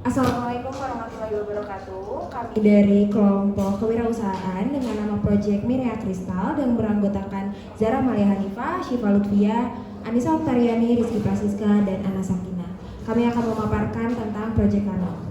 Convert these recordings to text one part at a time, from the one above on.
Assalamualaikum warahmatullahi wabarakatuh. Kami dari kelompok kewirausahaan dengan nama Project Mirea Kristal dan beranggotakan Zara Malia Hanifah, Syifa Lutfia, Anissa Oktariani, Rizky Prasiska, dan Ana Sakina. Kami akan memaparkan tentang Project kami.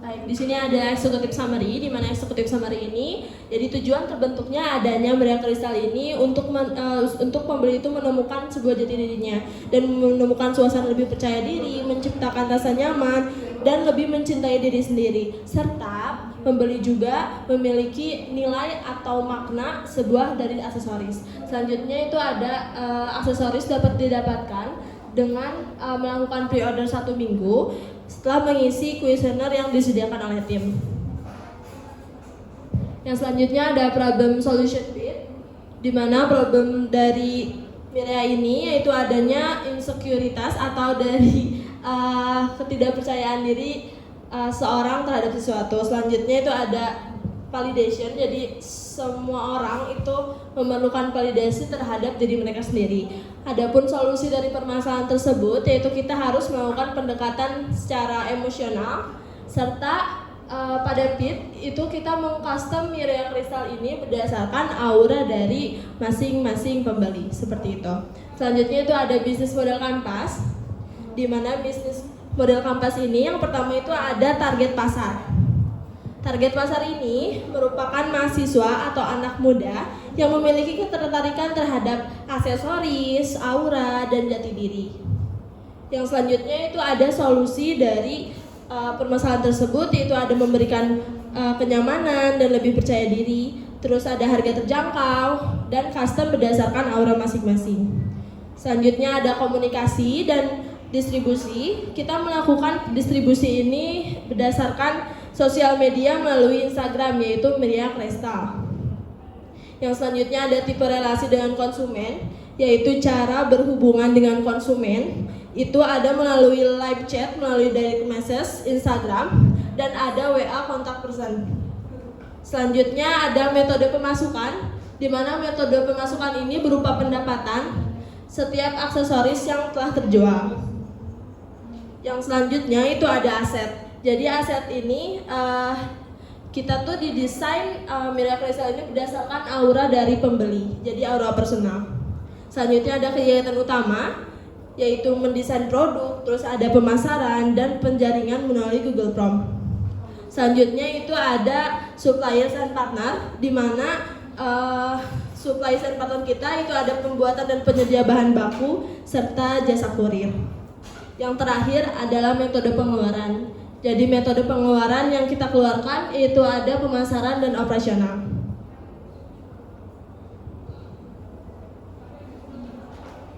Baik, di sini ada executive summary, di mana executive summary ini jadi tujuan terbentuknya adanya Mirea Kristal ini untuk pembeli itu menemukan sebuah jati dirinya dan menemukan suasana lebih percaya diri, menciptakan rasa nyaman dan lebih mencintai diri sendiri, serta pembeli juga memiliki nilai atau makna sebuah dari aksesoris. Selanjutnya itu ada aksesoris dapat didapatkan dengan melakukan pre-order 1 minggu setelah mengisi kuesioner yang disediakan oleh tim. Yang selanjutnya ada problem solution bit, di mana problem dari Mirea ini yaitu adanya insekuritas atau dari ketidakpercayaan diri seorang terhadap sesuatu. Selanjutnya itu ada validation, jadi semua orang itu memerlukan validasi terhadap diri mereka sendiri. Adapun solusi dari permasalahan tersebut yaitu kita harus melakukan pendekatan secara emosional, serta pada PIT itu kita mengcustom Mirea Kristal ini berdasarkan aura dari masing-masing pembeli, seperti itu. Selanjutnya itu ada bisnis model kanvas, di mana bisnis model kanvas ini yang pertama itu ada target pasar. Target pasar ini merupakan mahasiswa atau anak muda yang memiliki ketertarikan terhadap aksesoris, aura, dan jati diri. Yang selanjutnya itu ada solusi dari permasalahan tersebut, yaitu ada memberikan kenyamanan dan lebih percaya diri, terus ada harga terjangkau, dan custom berdasarkan aura masing-masing. Selanjutnya ada komunikasi dan distribusi. Kita melakukan distribusi ini berdasarkan sosial media melalui Instagram, yaitu Mirea Kristal. Yang selanjutnya ada tipe relasi dengan konsumen, yaitu cara berhubungan dengan konsumen. Itu ada melalui live chat, melalui direct message, Instagram, dan ada WA kontak person. Selanjutnya ada metode pemasukan, di mana metode pemasukan ini berupa pendapatan setiap aksesoris yang telah terjual. Yang selanjutnya itu ada aset. Jadi aset ini kita tuh didesain Mirea Kristal ini berdasarkan aura dari pembeli, jadi aura personal. Selanjutnya ada kegiatan utama, yaitu mendesain produk, terus ada pemasaran dan penjaringan melalui Google Form. Selanjutnya itu ada suppliers and partner, di mana suppliers and partner kita itu ada pembuatan dan penyedia bahan baku serta jasa kurir. Yang terakhir adalah metode pengeluaran. Jadi metode pengeluaran yang kita keluarkan itu ada pemasaran dan operasional.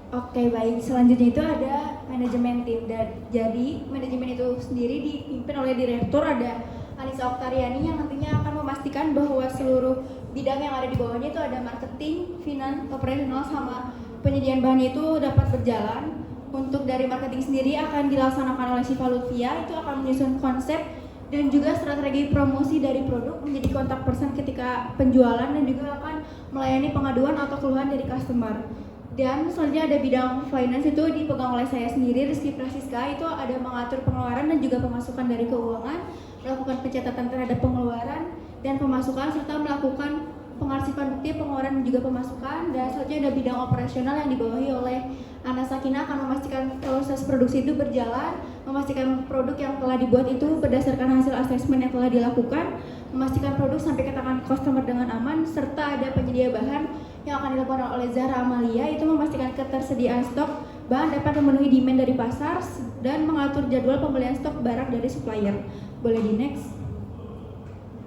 Oke, baik. Selanjutnya itu ada manajemen tim. Jadi manajemen itu sendiri dipimpin oleh direktur, ada Anissa Oktariani yang nantinya akan memastikan bahwa seluruh bidang yang ada di bawahnya itu ada marketing, finance, operasional, sama penyediaan bahan itu dapat berjalan. Untuk dari marketing sendiri akan dilaksanakan oleh Syifa Lutfia, itu akan menyusun konsep dan juga strategi promosi dari produk, menjadi kontak person ketika penjualan, dan juga akan melayani pengaduan atau keluhan dari customer. Dan selanjutnya ada bidang finance, itu dipegang oleh saya sendiri, Rizky Prasiska, itu ada mengatur pengeluaran dan juga pemasukan dari keuangan, melakukan pencatatan terhadap pengeluaran dan pemasukan, serta melakukan pengarsipan bukti pengeluaran dan juga pemasukan. Dan selanjutnya ada bidang operasional yang dibawahi oleh Ana Sakina, akan memastikan proses produksi itu berjalan, memastikan produk yang telah dibuat itu berdasarkan hasil asesmen yang telah dilakukan, memastikan produk sampai ke tangan customer dengan aman, serta ada penyedia bahan yang akan dilakukan oleh Zara Amalia, itu memastikan ketersediaan stok bahan dapat memenuhi demand dari pasar dan mengatur jadwal pembelian stok barang dari supplier. Boleh di next.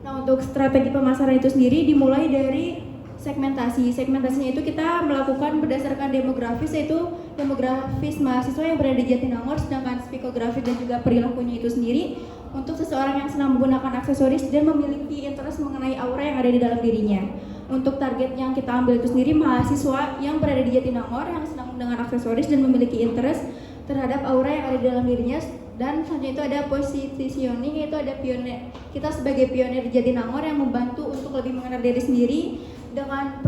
Nah, untuk strategi pemasaran itu sendiri dimulai dari segmentasi. Segmentasinya itu kita melakukan berdasarkan demografis, yaitu demografis mahasiswa yang berada di Jatinangor, sedangkan psikografi dan juga perilakunya itu sendiri untuk seseorang yang senang menggunakan aksesoris dan memiliki interest mengenai aura yang ada di dalam dirinya. Untuk target yang kita ambil itu sendiri mahasiswa yang berada di Jatinangor yang senang dengan aksesoris dan memiliki interest terhadap aura yang ada di dalam dirinya. Dan selanjutnya itu ada positioning, yaitu ada pionir. Kita sebagai pionir di Jatinangor yang membantu untuk lebih mengenal diri sendiri dengan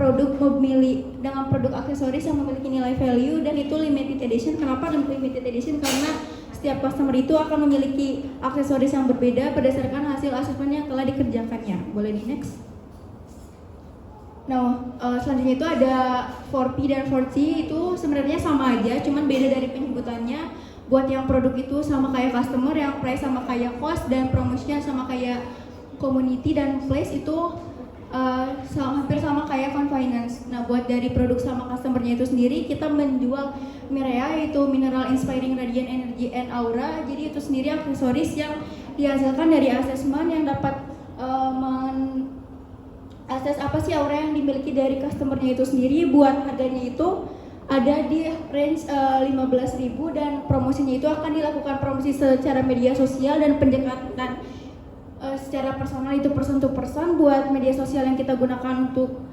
produk aksesoris yang memiliki nilai value, dan itu limited edition. Kenapa limited edition? Karena setiap customer itu akan memiliki aksesoris yang berbeda berdasarkan hasil asesmen yang telah dikerjakannya. Boleh di next? Nah, selanjutnya itu ada 4P dan 4C, itu sebenarnya sama aja, cuman beda dari penyebutannya. Buat yang produk itu sama kayak customer, yang price sama kayak cost, dan promotion sama kayak community, dan place itu hampir sama kayak convenience. Nah, buat dari produk sama customernya itu sendiri, kita menjual Mirea, yaitu Mineral Inspiring Radiant Energy and Aura. Jadi itu sendiri aksesoris yang dihasilkan dari asesmen yang dapat akses apa sih aura yang dimiliki dari customernya itu sendiri. Buat harganya itu ada di range 15.000, dan promosinya itu akan dilakukan promosi secara media sosial dan pendekatan secara personal, itu person to person. Buat media sosial yang kita gunakan untuk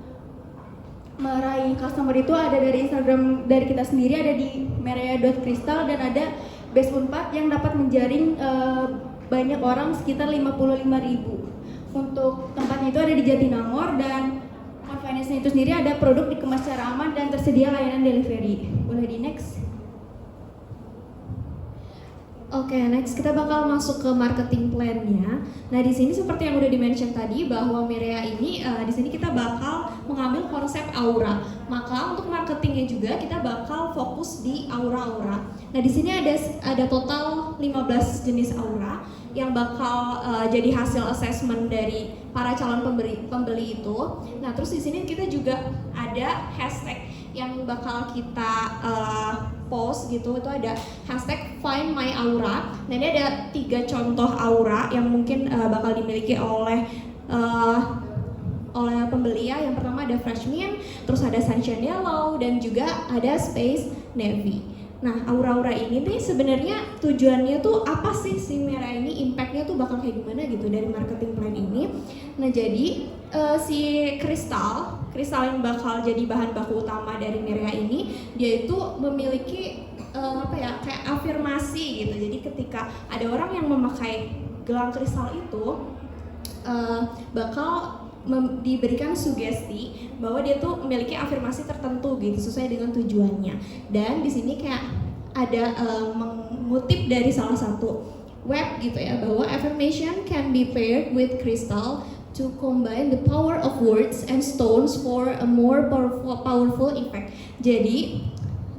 meraih customer itu ada dari Instagram dari kita sendiri, ada di merea.crystal, dan ada Base Unpad yang dapat menjaring banyak orang, sekitar 55.000. Untuk tempatnya itu ada di Jatinangor, dan convenience-nya itu sendiri ada produk dikemas secara aman dan tersedia layanan delivery. Boleh di next? Oke, next kita bakal masuk ke marketing plan-nya. Nah, di sini seperti yang udah di-mention tadi bahwa Mirea ini di sini kita bakal mengambil konsep aura. Maka untuk marketingnya juga kita bakal fokus di aura-aura. Nah, di sini ada total 15 jenis aura yang bakal jadi hasil assessment dari para calon pembeli itu. Nah, terus di sini kita juga ada hashtag yang bakal kita post gitu. Itu ada hashtag Find My Aura. Nah, ini ada 3 contoh aura yang mungkin bakal dimiliki oleh pembeli ya. Yang pertama ada Fresh Mint, terus ada Sunshine Yellow, dan juga ada Space Navy. Nah, aura-aura ini nih sebenarnya tujuannya tuh apa sih si Mirea ini, impactnya tuh bakal kayak gimana gitu dari marketing plan ini. Nah, jadi si kristal yang bakal jadi bahan baku utama dari Mirea ini, dia itu memiliki kayak afirmasi gitu. Jadi ketika ada orang yang memakai gelang kristal itu bakal diberikan sugesti bahwa dia tuh memiliki afirmasi tertentu gitu sesuai dengan tujuannya. Dan di sini kayak ada mengutip dari salah satu web gitu ya, bahwa affirmation can be paired with crystal to combine the power of words and stones for a more powerful effect. Jadi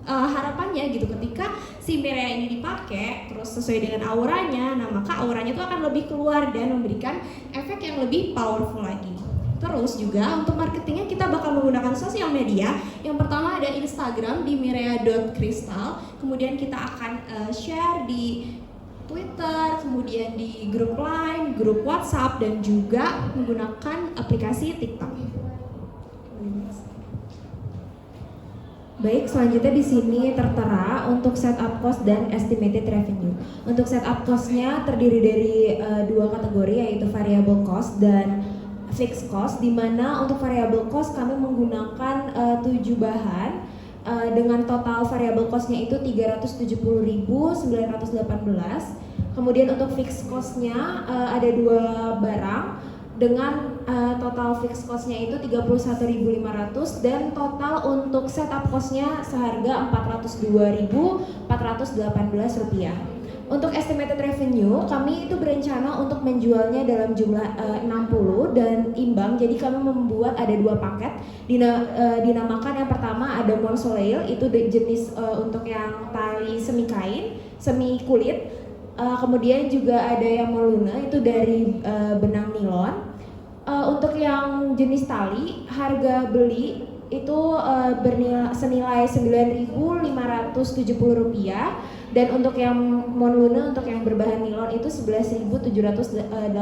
harapannya gitu ketika si Mirea ini dipakai terus sesuai dengan auranya, nah maka auranya itu akan lebih keluar dan memberikan efek yang lebih powerful lagi. Terus juga untuk marketingnya kita bakal menggunakan sosial media. Yang pertama ada Instagram di mirea.crystal, kemudian kita akan share di Twitter, kemudian di grup Line, grup WhatsApp, dan juga menggunakan aplikasi TikTok. Baik, selanjutnya di sini tertera untuk setup cost dan estimated revenue. Untuk setup cost-nya terdiri dari 2 kategori, yaitu variable cost dan fixed cost, di mana untuk variable cost kami menggunakan 7 bahan dengan total variable cost-nya itu 370.918. Kemudian untuk fixed cost-nya ada 2 barang dengan total fixed cost-nya itu 31.500, dan total untuk setup cost-nya seharga Rp42.418. Untuk estimated revenue, kami itu berencana untuk menjualnya dalam jumlah 60 dan imbang. Jadi kami membuat ada 2 paket. Dinamakan yang pertama ada Mon Soleil, itu jenis untuk yang tali semi kain, semi kulit. Kemudian juga ada yang Mon Luna, itu dari benang nilon. Untuk yang jenis tali, harga beli itu senilai Rp9.570, dan untuk yang Mon Luna untuk yang berbahan nilon itu Rp11.781,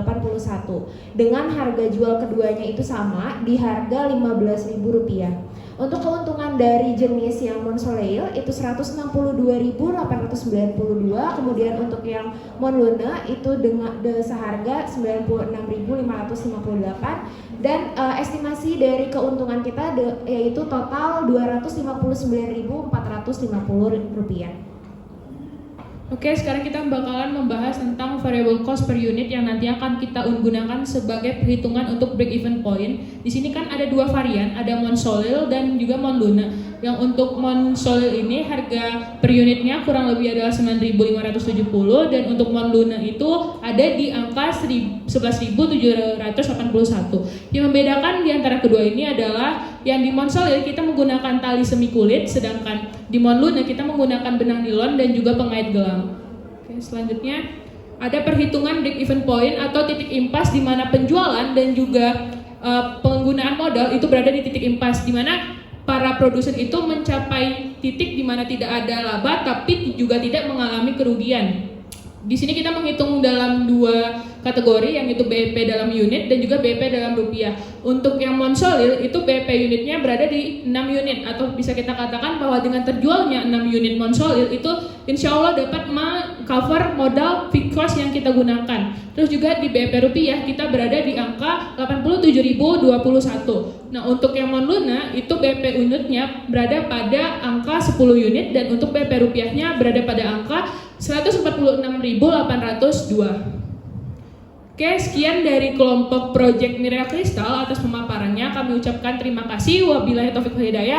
dengan harga jual keduanya itu sama di harga Rp15.000. Untuk keuntungan dari jenis yang Mon Soleil itu Rp162.892, kemudian untuk yang Mon Luna itu dengan seharga Rp96.558, dan estimasi dari keuntungan kita yaitu total Rp259.450. Oke, sekarang kita bakalan membahas tentang variable cost per unit yang nanti akan kita gunakan sebagai perhitungan untuk break even point. Di sini kan ada dua varian, ada Monsolil dan juga Monluna. Yang untuk Monsolil ini harga per unitnya kurang lebih adalah 9.570 dan untuk Monluna itu ada di angka 11.781. Yang membedakan di antara kedua ini adalah yang di Monsolil kita menggunakan tali semi kulit, sedangkan di Monluna kita menggunakan benang nilon dan juga pengait gelang. Oke, selanjutnya ada perhitungan break even point atau titik impas di mana penjualan dan juga penggunaan modal itu berada di titik impas, di mana para produsen itu mencapai titik di mana tidak ada laba tapi juga tidak mengalami kerugian. Di sini kita menghitung dalam dua kategori, yang itu BP dalam unit dan juga BP dalam rupiah. Untuk yang Monsolil itu BP unitnya berada di 6 unit, atau bisa kita katakan bahwa dengan terjualnya 6 unit Monsolil itu insya Allah dapat cover modal fixed cost yang kita gunakan. Terus juga di BP rupiah kita berada di angka 87.021. Nah, untuk yang Monluna itu BP unitnya berada pada angka 10 unit dan untuk BP rupiahnya berada pada angka 146.802. Oke, sekian dari kelompok Project Mirea Kristal. Atas pemaparannya kami ucapkan terima kasih. Wabillahi taufiq wal hidayah.